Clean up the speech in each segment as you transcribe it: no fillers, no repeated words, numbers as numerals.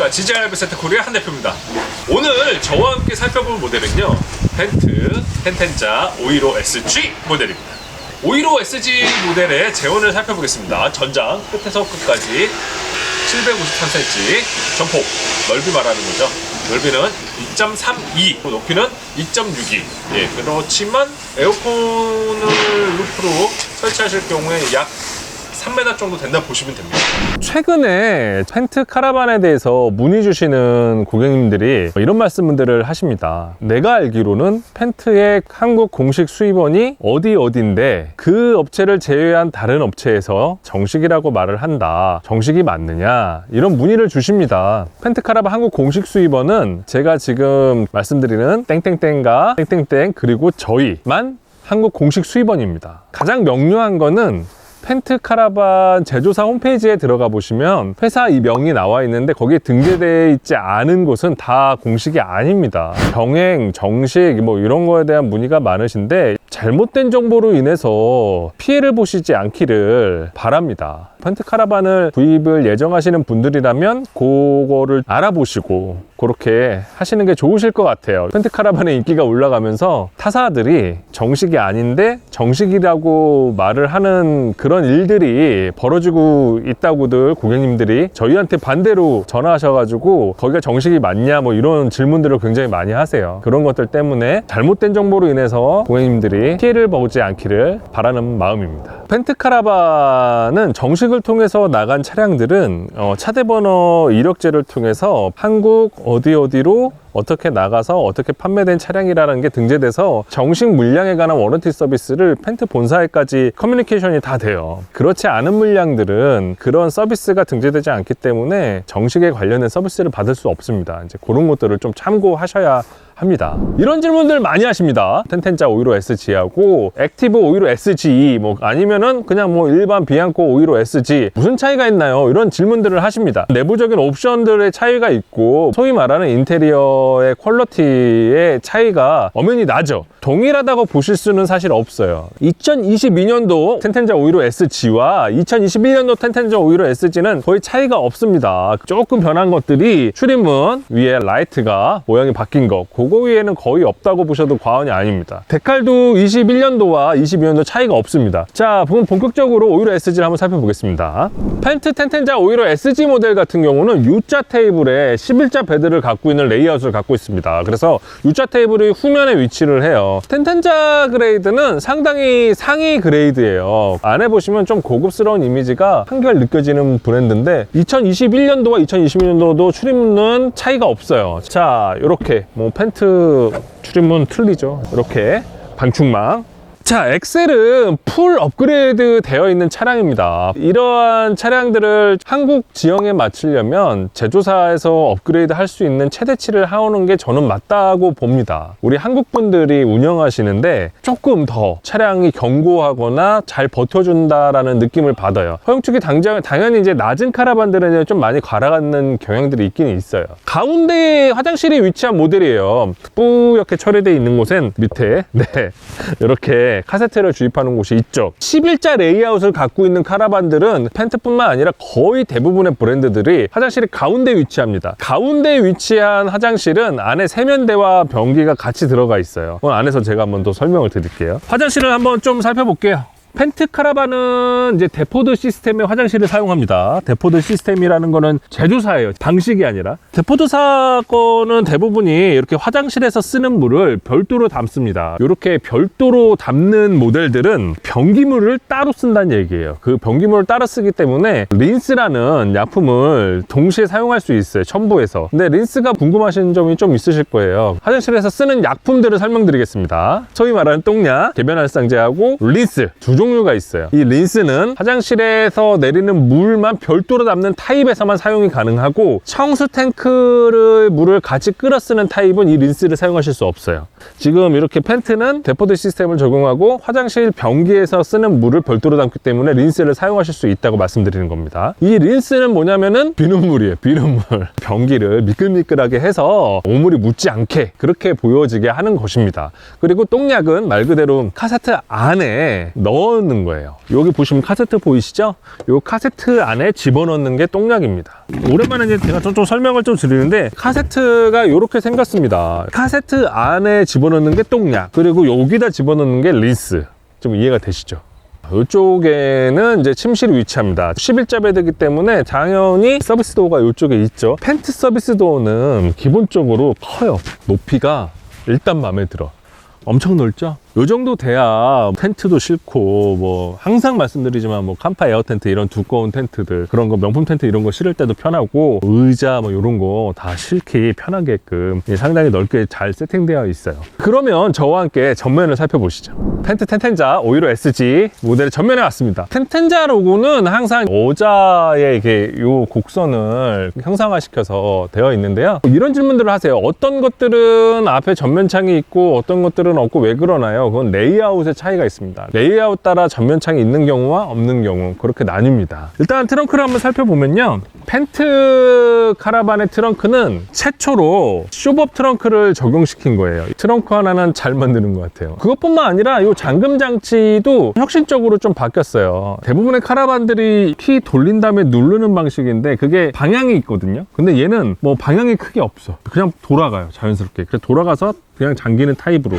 안녕하십니까. GJ 라이브 세트 코리아 한 대표입니다. 오늘 저와 함께 살펴볼 모델은요, 펜트 텐텐자 515SG 모델입니다. 515SG 모델의 재원을 살펴보겠습니다. 전장 끝에서 끝까지 753cm, 전폭 넓이 말하는 거죠. 넓이는 2.32, 높이는 2.62. 예, 그렇지만 에어컨을 루프로 설치하실 경우에 약 3m 정도 된다 보시면 됩니다. 최근에 펜트 카라반에 대해서 문의 주시는 고객님들이 이런 말씀들을 하십니다. 내가 알기로는 펜트의 한국 공식 수입원이 어디인데 그 업체를 제외한 다른 업체에서 정식이라고 말을 한다. 정식이 맞느냐? 이런 문의를 주십니다. 펜트 카라반 한국 공식 수입원은 제가 지금 말씀드리는 땡땡땡과 땡땡땡 그리고 저희만 한국 공식 수입원입니다. 가장 명료한 거는 펜트 카라반 제조사 홈페이지에 들어가 보시면 회사 이 명이 나와 있는데 거기에 등재되어 있지 않은 곳은 다 공식이 아닙니다. 병행, 정식 뭐 이런 거에 대한 문의가 많으신데 잘못된 정보로 인해서 피해를 보시지 않기를 바랍니다. 펜트 카라반을 구입을 예정하시는 분들이라면 그거를 알아보시고 그렇게 하시는 게 좋으실 것 같아요. 펜트 카라반의 인기가 올라가면서 타사들이 정식이 아닌데 정식이라고 말을 하는 그런 일들이 벌어지고 있다고들 고객님들이 저희한테 반대로 전화하셔가지고 거기가 정식이 맞냐 뭐 이런 질문들을 굉장히 많이 하세요. 그런 것들 때문에 잘못된 정보로 인해서 고객님들이 피해를 보지 않기를 바라는 마음입니다. 펜트 카라반은 정식을 통해서 나간 차량들은 차대번호 이력제를 통해서 한국 어디로 어떻게 나가서 어떻게 판매된 차량이라는 게 등재돼서 정식 물량에 관한 워런티 서비스를 펜트 본사에까지 커뮤니케이션이 다 돼요. 그렇지 않은 물량들은 그런 서비스가 등재되지 않기 때문에 정식에 관련된 서비스를 받을 수 없습니다. 이제 그런 것들을 좀 참고하셔야 합니다. 이런 질문들 많이 하십니다. 텐텐자 515SG하고 액티브 515SG 뭐 아니면은 그냥 뭐 일반 비앙코 515SG 무슨 차이가 있나요? 이런 질문들을 하십니다. 내부적인 옵션들의 차이가 있고 소위 말하는 인테리어의 퀄리티의 차이가 엄연히 나죠. 동일하다고 보실 수는 사실 없어요. 2022년도 텐텐자 515SG와 2021년도 텐텐자 515SG는 거의 차이가 없습니다. 조금 변한 것들이 출입문 위에 라이트가 모양이 바뀐 거 그거 위에는 거의 없다고 보셔도 과언이 아닙니다. 데칼도 21년도와 22년도 차이가 없습니다. 자, 그럼 본격적으로 515SG를 한번 살펴보겠습니다. 펜트 텐텐자 515SG 모델 같은 경우는 U자 테이블에 11자 베드를 갖고 있는 레이아웃을 갖고 있습니다. 그래서 U자 테이블이 후면에 위치를 해요. 텐텐자 그레이드는 상당히 상위 그레이드예요. 안에 보시면 좀 고급스러운 이미지가 한결 느껴지는 브랜드인데 2021년도와 2022년도도 출입문은 차이가 없어요. 자, 이렇게 뭐 펜트 출입문 틀리죠. 이렇게 방충망. 자, 엑셀은 풀 업그레이드 되어 있는 차량입니다. 이러한 차량들을 한국 지형에 맞추려면 제조사에서 업그레이드 할 수 있는 최대치를 하오는 게 저는 맞다고 봅니다. 우리 한국 분들이 운영하시는데 조금 더 차량이 견고하거나 잘 버텨준다라는 느낌을 받아요. 허용축이 당연히 이제 낮은 카라반들은 좀 많이 갈아가는 경향들이 있긴 있어요. 가운데 화장실이 위치한 모델이에요. 뿌옇게 처리되어 있는 곳엔 밑에 이렇게 카세트를 주입하는 곳이 있죠. 11자 레이아웃을 갖고 있는 카라반들은 펜트뿐만 아니라 거의 대부분의 브랜드들이 화장실이 가운데 위치합니다. 가운데 위치한 화장실은 안에 세면대와 변기가 같이 들어가 있어요. 안에서 제가 한번 더 설명을 드릴게요. 화장실을 한번 좀 살펴볼게요. 펜트 카라반은 이제 데포드 시스템의 화장실을 사용합니다. 데포드 시스템이라는 거는 제조사예요. 방식이 아니라. 데포드사 거는 대부분이 이렇게 화장실에서 쓰는 물을 별도로 담습니다. 이렇게 별도로 담는 모델들은 변기물을 따로 쓴다는 얘기예요. 그 변기물을 따로 쓰기 때문에 린스라는 약품을 동시에 사용할 수 있어요. 첨부해서. 근데 린스가 궁금하신 점이 좀 있으실 거예요. 화장실에서 쓰는 약품들을 설명드리겠습니다. 소위 말하는 똥약, 개변활성제하고 린스 두 종류가 있어요. 이 린스는 화장실에서 내리는 물만 별도로 담는 타입에서만 사용이 가능하고 청수 탱크를 물을 같이 끌어 쓰는 타입은 이 린스를 사용하실 수 없어요. 지금 이렇게 펜트는 데포드 시스템을 적용하고 화장실 변기에서 쓰는 물을 별도로 담기 때문에 린스를 사용하실 수 있다고 말씀드리는 겁니다. 이 린스는 뭐냐면은 비눗물이에요. 비눗물. 변기를 미끌미끌하게 해서 오물이 묻지 않게 그렇게 보여지게 하는 것입니다. 그리고 똥약은 말 그대로 카세트 안에 넣어 집어넣는 거예요. 여기 보시면 카세트 보이시죠? 이 카세트 안에 집어넣는 게 똥약입니다. 오랜만에 이제 제가 좀 설명을 좀 드리는데, 카세트가 이렇게 생겼습니다. 카세트 안에 집어넣는 게 똥약, 그리고 여기다 집어넣는 게 린스. 좀 이해가 되시죠? 이쪽에는 이제 침실이 위치합니다. 11자 베드이기 때문에 당연히 서비스 도어가 이쪽에 있죠. 펜트 서비스 도어는 기본적으로 커요. 높이가 일단 마음에 들어. 엄청 넓죠? 이 정도 돼야 텐트도 싫고, 뭐 항상 말씀드리지만 뭐 캄파 에어 텐트 이런 두꺼운 텐트들, 그런 거 명품 텐트 이런 거 실을 때도 편하고, 의자 뭐 이런 거 다 실기 편하게끔 상당히 넓게 잘 세팅되어 있어요. 그러면 저와 함께 전면을 살펴보시죠. 펜트 텐텐자 515 SG 모델의 전면에 왔습니다. 텐텐자 로고는 항상 오자의 이게 요 곡선을 형상화시켜서 되어 있는데요. 이런 질문들을 하세요. 어떤 것들은 앞에 전면창이 있고 어떤 것들은 없고 왜 그러나요? 그건 레이아웃의 차이가 있습니다. 레이아웃 따라 전면창이 있는 경우와 없는 경우, 그렇게 나뉩니다. 일단 트렁크를 한번 살펴보면요, 펜트 카라반의 트렁크는 최초로 쇼법 트렁크를 적용시킨 거예요. 트렁크 하나는 잘 만드는 것 같아요. 그것뿐만 아니라 이 잠금 장치도 혁신적으로 좀 바뀌었어요. 대부분의 카라반들이 키 돌린 다음에 누르는 방식인데 그게 방향이 있거든요. 근데 얘는 뭐 방향이 크게 없어. 그냥 돌아가요, 자연스럽게. 그래서 돌아가서 그냥 잠기는 타입으로.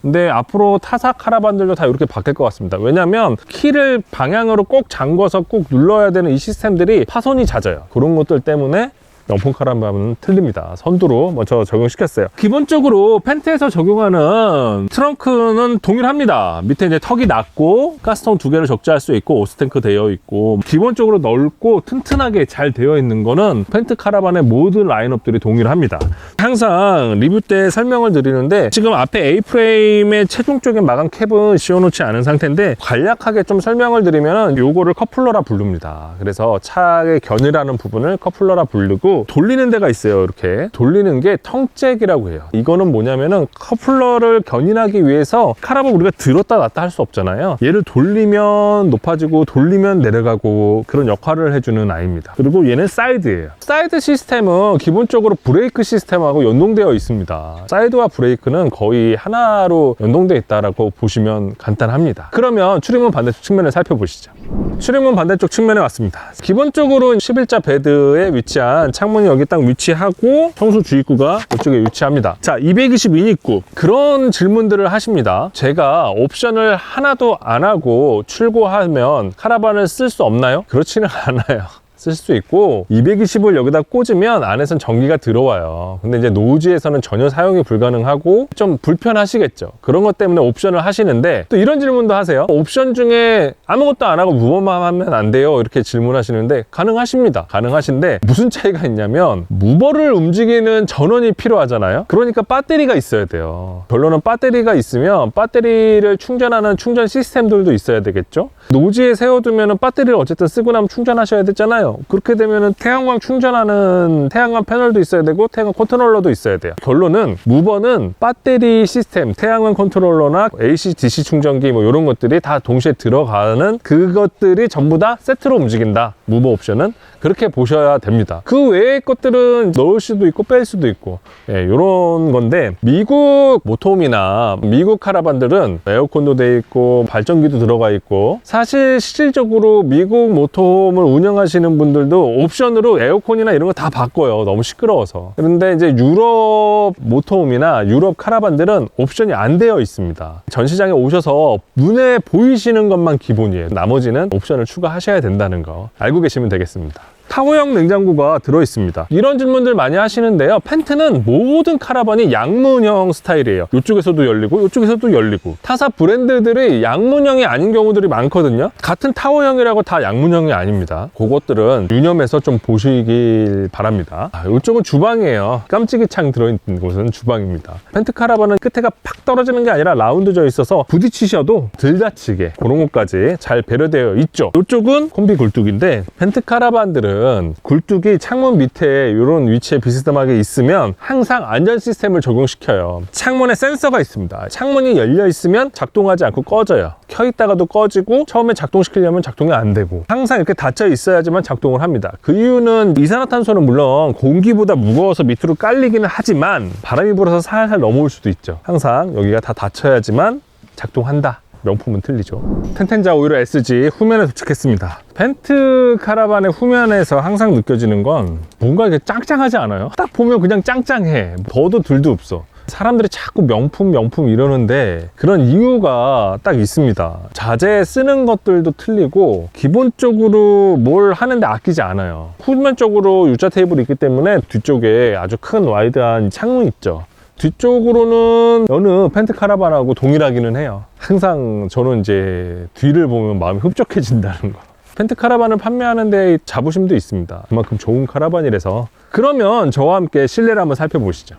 근데 앞으로 타사 카라반들도 다 이렇게 바뀔 것 같습니다. 왜냐면 키를 방향으로 꼭 잠궈서 꼭 눌러야 되는 이 시스템들이 파손이 잦아요. 그런 것들 때문에 명품 카라반은 틀립니다. 선두로 먼저 적용시켰어요. 기본적으로 펜트에서 적용하는 트렁크는 동일합니다. 밑에 이제 턱이 낮고 가스통 2개를 적재할 수 있고 오스탱크 되어 있고, 기본적으로 넓고 튼튼하게 잘 되어 있는 거는 펜트 카라반의 모든 라인업들이 동일합니다. 항상 리뷰 때 설명을 드리는데, 지금 앞에 A프레임의 최종적인 마감 캡은 씌워놓지 않은 상태인데, 간략하게 좀 설명을 드리면 요거를 커플러라 부릅니다. 그래서 차의 겨누라는 부분을 커플러라 부르고, 돌리는 데가 있어요. 이렇게 돌리는 게 텅잭이라고 해요. 이거는 뭐냐면은 커플러를 견인하기 위해서, 카라반 우리가 들었다 놨다 할 수 없잖아요. 얘를 돌리면 높아지고 돌리면 내려가고 그런 역할을 해주는 아이입니다. 그리고 얘는 사이드예요. 사이드 시스템은 기본적으로 브레이크 시스템하고 연동되어 있습니다. 사이드와 브레이크는 거의 하나로 연동되어 있다라고 보시면 간단합니다. 그러면 출입문 반대쪽 측면을 살펴보시죠. 출입문 반대쪽 측면에 왔습니다. 기본적으로 11자 베드에 위치한 창문이 여기 딱 위치하고 청소 주입구가 이쪽에 위치합니다. 자, 222 입구. 그런 질문들을 하십니다. 제가 옵션을 하나도 안 하고 출고하면 카라반을 쓸 수 없나요? 그렇지는 않아요. 쓸 수 있고, 220을 여기다 꽂으면 안에선 전기가 들어와요. 근데 이제 노지에서는 전혀 사용이 불가능하고 좀 불편하시겠죠. 그런 것 때문에 옵션을 하시는데, 또 이런 질문도 하세요. 옵션 중에 아무것도 안 하고 무버만 하면 안 돼요? 이렇게 질문하시는데 가능하십니다. 가능하신데 무슨 차이가 있냐면, 무버를 움직이는 전원이 필요하잖아요. 그러니까 배터리가 있어야 돼요. 결론은 배터리가 있으면 배터리를 충전하는 충전 시스템들도 있어야 되겠죠. 노지에 세워두면 배터리를 어쨌든 쓰고 나면 충전하셔야 되잖아요. 그렇게 되면은 태양광 충전하는 태양광 패널도 있어야 되고 태양광 컨트롤러도 있어야 돼요. 결론은 무버는 배터리 시스템, 태양광 컨트롤러나 AC, DC 충전기 뭐 이런 것들이 다 동시에 들어가는, 그것들이 전부 다 세트로 움직인다. 무버 옵션은 그렇게 보셔야 됩니다. 그 외의 것들은 넣을 수도 있고 뺄 수도 있고, 예, 이런 건데, 미국 모터홈이나 미국 카라반들은 에어컨도 돼 있고 발전기도 들어가 있고, 사실 실질적으로 미국 모터홈을 운영하시는 분들도 옵션으로 에어컨이나 이런 거 다 바꿔요. 너무 시끄러워서. 그런데 이제 유럽 모터홈이나 유럽 카라반들은 옵션이 안 되어 있습니다. 전시장에 오셔서 눈에 보이시는 것만 기본이에요. 나머지는 옵션을 추가하셔야 된다는 거 알고 계시면 되겠습니다. 타워형 냉장고가 들어있습니다. 이런 질문들 많이 하시는데요. 펜트는 모든 카라반이 양문형 스타일이에요. 이쪽에서도 열리고 이쪽에서도 열리고. 타사 브랜드들이 양문형이 아닌 경우들이 많거든요. 같은 타워형이라고 다 양문형이 아닙니다. 그것들은 유념해서 좀 보시길 바랍니다. 이쪽은 주방이에요. 깜찍이 창 들어있는 곳은 주방입니다. 펜트 카라반은 끝에가 팍 떨어지는 게 아니라 라운드져 있어서 부딪히셔도 덜 다치게 그런 것까지 잘 배려되어 있죠. 이쪽은 콤비 굴뚝인데, 펜트 카라반들은 굴뚝이 창문 밑에 이런 위치에 비스듬하게 있으면 항상 안전 시스템을 적용시켜요. 창문에 센서가 있습니다. 창문이 열려 있으면 작동하지 않고 꺼져요. 켜 있다가도 꺼지고, 처음에 작동시키려면 작동이 안 되고, 항상 이렇게 닫혀 있어야지만 작동을 합니다. 그 이유는 이산화탄소는 물론 공기보다 무거워서 밑으로 깔리기는 하지만 바람이 불어서 살살 넘어올 수도 있죠. 항상 여기가 다 닫혀야지만 작동한다. 명품은 틀리죠. 텐텐자 오히려 SG 후면에 도착했습니다. 벤트 카라반의 후면에서 항상 느껴지는 건 뭔가 이렇게 짱짱하지 않아요? 딱 보면 그냥 짱짱해. 더도 들도 없어. 사람들이 자꾸 명품 이러는데 그런 이유가 딱 있습니다. 자재 쓰는 것들도 틀리고 기본적으로 뭘 하는데 아끼지 않아요. 후면 쪽으로 U자 테이블이 있기 때문에 뒤쪽에 아주 큰 와이드한 창문 있죠. 뒤쪽으로는 어느 펜트 카라반하고 동일하기는 해요. 항상 저는 이제 뒤를 보면 마음이 흡족해진다는 거. 펜트 카라반을 판매하는데 자부심도 있습니다. 그만큼 좋은 카라반이라서. 그러면 저와 함께 실내를 한번 살펴보시죠.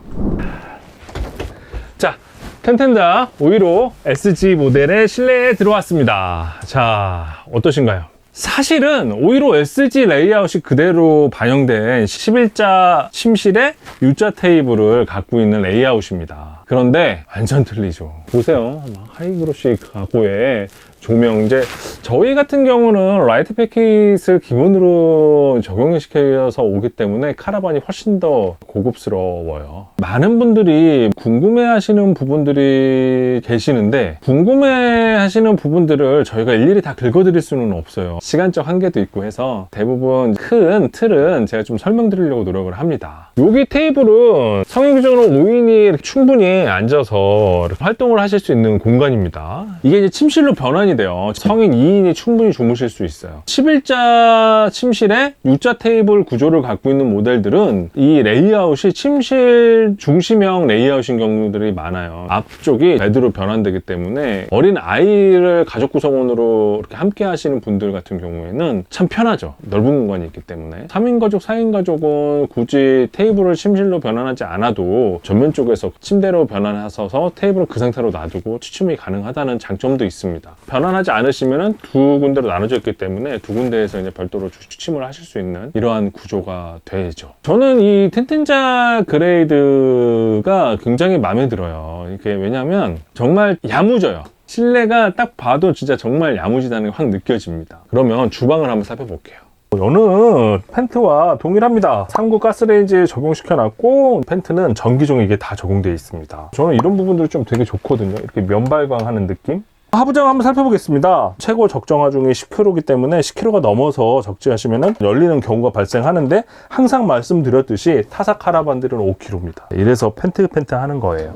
자, 텐텐자 515 SG 모델의 실내에 들어왔습니다. 자, 어떠신가요? 사실은 515 SG 레이아웃이 그대로 반영된 11자 침실에 U자 테이블을 갖고 있는 레이아웃입니다. 그런데 완전 틀리죠. 보세요. 하이그로시 가구에 조명, 이제 저희 같은 경우는 라이트 패킷을 기본으로 적용시켜서 오기 때문에 카라반이 훨씬 더 고급스러워요. 많은 분들이 궁금해 하시는 부분들이 계시는데 궁금해 하시는 부분들을 저희가 일일이 다 긁어드릴 수는 없어요. 시간적 한계도 있고 해서 대부분 큰 틀은 제가 좀 설명드리려고 노력을 합니다. 여기 테이블은 성인 기준으로 5인이 충분히 앉아서 활동을 하실 수 있는 공간입니다. 이게 이제 침실로 변환이 돼요. 성인 2인이 충분히 주무실 수 있어요. 11자 침실에 U자 테이블 구조를 갖고 있는 모델들은 이 레이아웃이 침실 중심형 레이아웃인 경우들이 많아요. 앞쪽이 베드로 변환되기 때문에 어린 아이를 가족 구성원으로 이렇게 함께 하시는 분들 같은 경우에는 참 편하죠. 넓은 공간이 있기 때문에. 3인 가족, 4인 가족은 굳이 테이블을 침실로 변환하지 않아도 전면 쪽에서 침대로 변환해서 테이블을 그 상태로 놔두고 취침이 가능하다는 장점도 있습니다. 변환하지 않으시면 두 군데로 나눠져 있기 때문에 두 군데에서 이제 별도로 취침을 하실 수 있는 이러한 구조가 되죠. 저는 이 텐텐자 그레이드가 굉장히 마음에 들어요. 이게 왜냐면 정말 야무져요. 실내가 딱 봐도 진짜 정말 야무지다는 게 확 느껴집니다. 그러면 주방을 한번 살펴볼게요. 여는 펜트와 동일합니다. 3구 가스레인지에 적용시켜놨고 펜트는 전기종 이게 다 적용되어 있습니다. 저는 이런 부분들 좀 되게 좋거든요. 이렇게 면발광하는 느낌? 하부장 한번 살펴보겠습니다. 최고 적정화 중에 10kg이기 때문에 10kg가 넘어서 적재하시면 열리는 경우가 발생하는데 항상 말씀드렸듯이 타사 카라반들은 5kg입니다. 이래서 펜트 하는 거예요.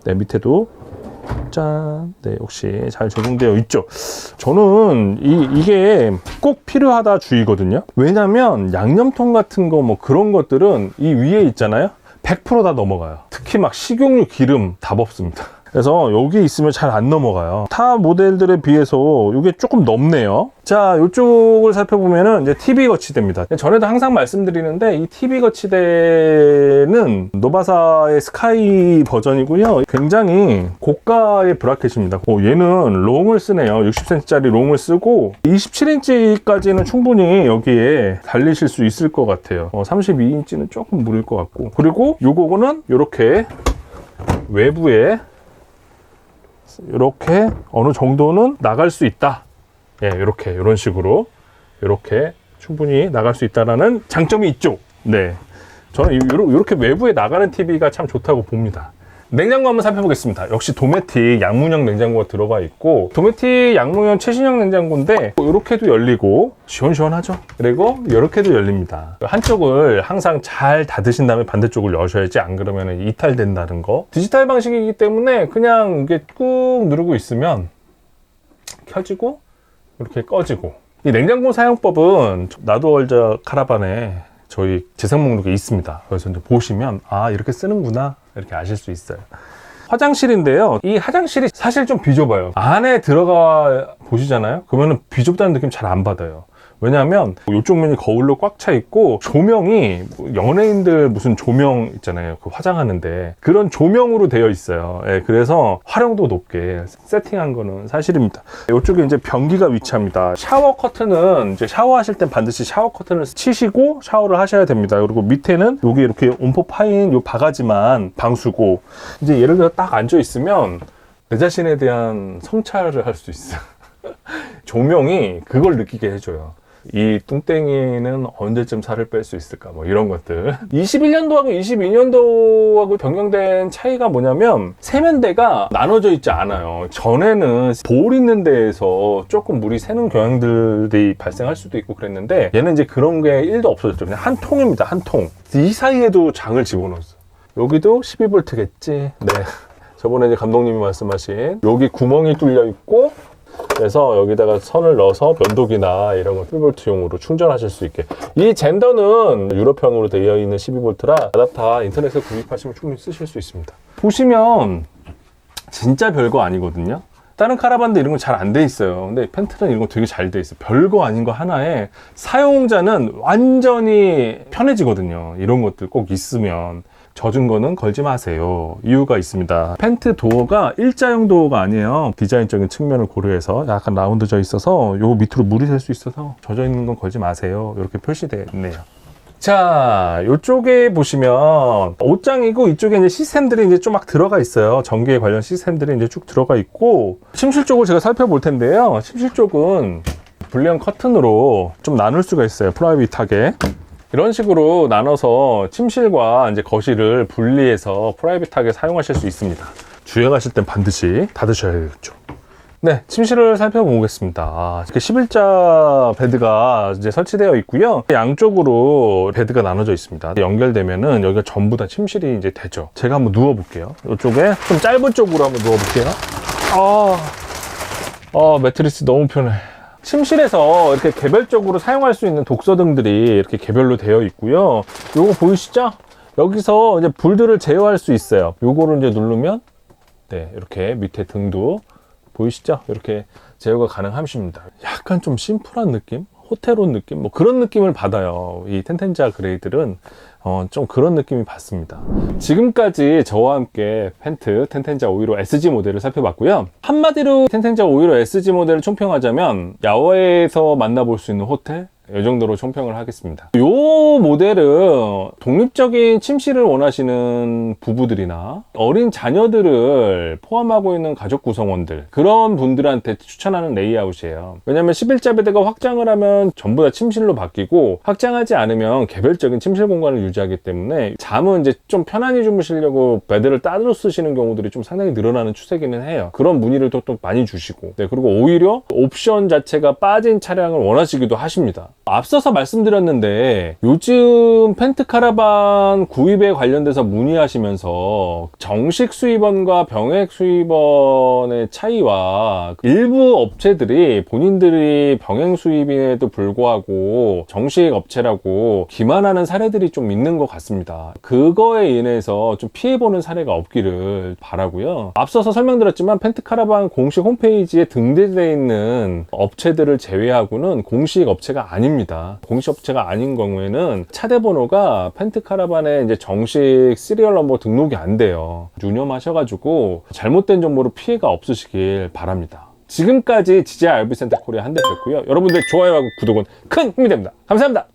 네, 밑에도 짠, 네, 역시 잘 적용되어 있죠. 저는 이게 꼭 필요하다 주의거든요. 왜냐면 양념통 같은 거 뭐 그런 것들은 이 위에 있잖아요. 100% 다 넘어가요. 특히 막 식용유, 기름 답 없습니다. 그래서 여기 있으면 잘 안 넘어가요. 타 모델들에 비해서 이게 조금 넓네요. 자, 이쪽을 살펴보면은 이제 TV 거치대입니다. 전에도 항상 말씀드리는데 이 TV 거치대는 노바사의 스카이 버전이고요. 굉장히 고가의 브라켓입니다. 얘는 롱을 쓰네요. 60cm짜리 롱을 쓰고 27인치까지는 충분히 여기에 달리실 수 있을 것 같아요. 32인치는 조금 무릴 것 같고, 그리고 요거는 이렇게 외부에 이렇게 어느 정도는 나갈 수 있다. 예, 이런 식으로 이렇게 충분히 나갈 수 있다라는 장점이 있죠. 네, 저는 이렇게 외부에 나가는 TV가 참 좋다고 봅니다. 냉장고 한번 살펴보겠습니다. 역시 도메틱 양문형 냉장고가 들어가 있고, 도메틱 양문형 최신형 냉장고인데 이렇게도 열리고 시원시원하죠. 그리고 이렇게도 열립니다. 한쪽을 항상 잘 닫으신 다음에 반대쪽을 여셔야지, 안 그러면 이탈된다는 거. 디지털 방식이기 때문에 그냥 이게 꾹 누르고 있으면 켜지고 이렇게 꺼지고. 이 냉장고 사용법은 나도월자 카라반에 저희 재생 목록에 있습니다. 그래서 이제 보시면 이렇게 쓰는구나 이렇게 아실 수 있어요. 화장실인데요. 이 화장실이 사실 좀 비좁아요. 안에 들어가 보시잖아요. 그러면 비좁다는 느낌 잘 안 받아요. 왜냐하면 이쪽 면이 거울로 꽉 차 있고, 조명이 연예인들 무슨 조명 있잖아요. 그 화장하는데 그런 조명으로 되어 있어요. 예, 그래서 활용도 높게 세팅한 거는 사실입니다. 이쪽에 이제 변기가 위치합니다. 샤워 커튼은 이제 샤워하실 땐 반드시 샤워 커튼을 치시고 샤워를 하셔야 됩니다. 그리고 밑에는 여기 이렇게 온포 파인 요 바가지만 방수고, 이제 예를 들어 딱 앉아 있으면 내 자신에 대한 성찰을 할 수 있어요. 조명이 그걸 느끼게 해줘요. 이 뚱땡이는 언제쯤 살을 뺄 수 있을까 뭐 이런 것들. 21년도하고 22년도하고 변경된 차이가 뭐냐면 세면대가 나눠져 있지 않아요. 전에는 볼 있는 데에서 조금 물이 새는 경향들이 발생할 수도 있고 그랬는데 얘는 이제 그런 게 1도 없어졌죠. 그냥 한 통입니다. 한 통. 이 사이에도 장을 집어넣었어. 여기도 12V겠지. 네. 저번에 이제 감독님이 말씀하신 여기 구멍이 뚫려 있고 그래서 여기다가 선을 넣어서 면도기나 이런 거 12V용으로 충전하실 수 있게. 이 젠더는 유럽형으로 되어 있는 12V라 아답터 인터넷에서 구입하시면 충분히 쓰실 수 있습니다. 보시면 진짜 별거 아니거든요. 다른 카라반도 이런 건 잘 안 돼 있어요. 근데 펜트는 이런 거 되게 잘 돼 있어요. 별거 아닌 거 하나에 사용자는 완전히 편해지거든요. 이런 것들 꼭 있으면. 젖은 거는 걸지 마세요. 이유가 있습니다. 펜트 도어가 일자형 도어가 아니에요. 디자인적인 측면을 고려해서 약간 라운드져 있어서 요 밑으로 물이 셀 수 있어서 젖어 있는 건 걸지 마세요. 이렇게 표시되어 있네요. 자, 이쪽에 보시면 옷장이고 이쪽에 이제 시스템들이 이제 좀 막 들어가 있어요. 전기에 관련 시스템들이 이제 쭉 들어가 있고 침실 쪽을 제가 살펴볼 텐데요. 침실 쪽은 불리형 커튼으로 좀 나눌 수가 있어요. 프라이빗하게. 이런 식으로 나눠서 침실과 이제 거실을 분리해서 프라이빗하게 사용하실 수 있습니다. 주행하실 땐 반드시 닫으셔야겠죠. 네, 침실을 살펴보겠습니다. 이렇게 11자 베드가 이제 설치되어 있고요. 양쪽으로 베드가 나눠져 있습니다. 연결되면은 여기가 전부 다 침실이 이제 되죠. 제가 한번 누워볼게요. 이쪽에 좀 짧은 쪽으로 한번 누워볼게요. 매트리스 너무 편해. 침실에서 이렇게 개별적으로 사용할 수 있는 독서등들이 이렇게 개별로 되어 있고요. 요거 보이시죠? 여기서 이제 불들을 제어할 수 있어요. 요거를 이제 누르면 네, 이렇게 밑에 등도 보이시죠? 이렇게 제어가 가능하십니다. 약간 좀 심플한 느낌? 호텔 옷 느낌? 뭐 그런 느낌을 받아요. 이 텐텐자 그레이들은 좀 그런 느낌이 받습니다. 지금까지 저와 함께 펜트 텐텐자 515 SG 모델을 살펴봤고요. 한마디로 텐텐자 515 SG 모델을 총평하자면 야외에서 만나볼 수 있는 호텔? 이 정도로 총평을 하겠습니다. 이 모델은 독립적인 침실을 원하시는 부부들이나 어린 자녀들을 포함하고 있는 가족 구성원들 그런 분들한테 추천하는 레이아웃이에요. 왜냐면 11자 베드가 확장을 하면 전부 다 침실로 바뀌고 확장하지 않으면 개별적인 침실 공간을 유지하기 때문에 잠은 이제 좀 편안히 주무시려고 베드를 따로 쓰시는 경우들이 좀 상당히 늘어나는 추세기는 해요. 그런 문의를 또 많이 주시고 네, 그리고 오히려 옵션 자체가 빠진 차량을 원하시기도 하십니다. 앞서서 말씀드렸는데 요즘 펜트 카라반 구입에 관련돼서 문의하시면서 정식 수입원과 병액 수입원의 차이와 일부 업체들이 본인들이 병행 수입임에도 불구하고 정식 업체라고 기만하는 사례들이 좀 있는 것 같습니다. 그거에 인해서 좀 피해보는 사례가 없기를 바라고요. 앞서서 설명드렸지만 펜트 카라반 공식 홈페이지에 등재되어 있는 업체들을 제외하고는 공식 업체가 아닙니다. 공식 업체가 아닌 경우에는 차대 번호가 펜트 카라반에 이제 정식 시리얼 넘버 등록이 안 돼요. 유념하셔가지고 잘못된 정보로 피해가 없으시길 바랍니다. 지금까지 GJ RV 센터 코리아 한대표였고요. 여러분들 좋아요하고 구독은 큰 힘이 됩니다. 감사합니다.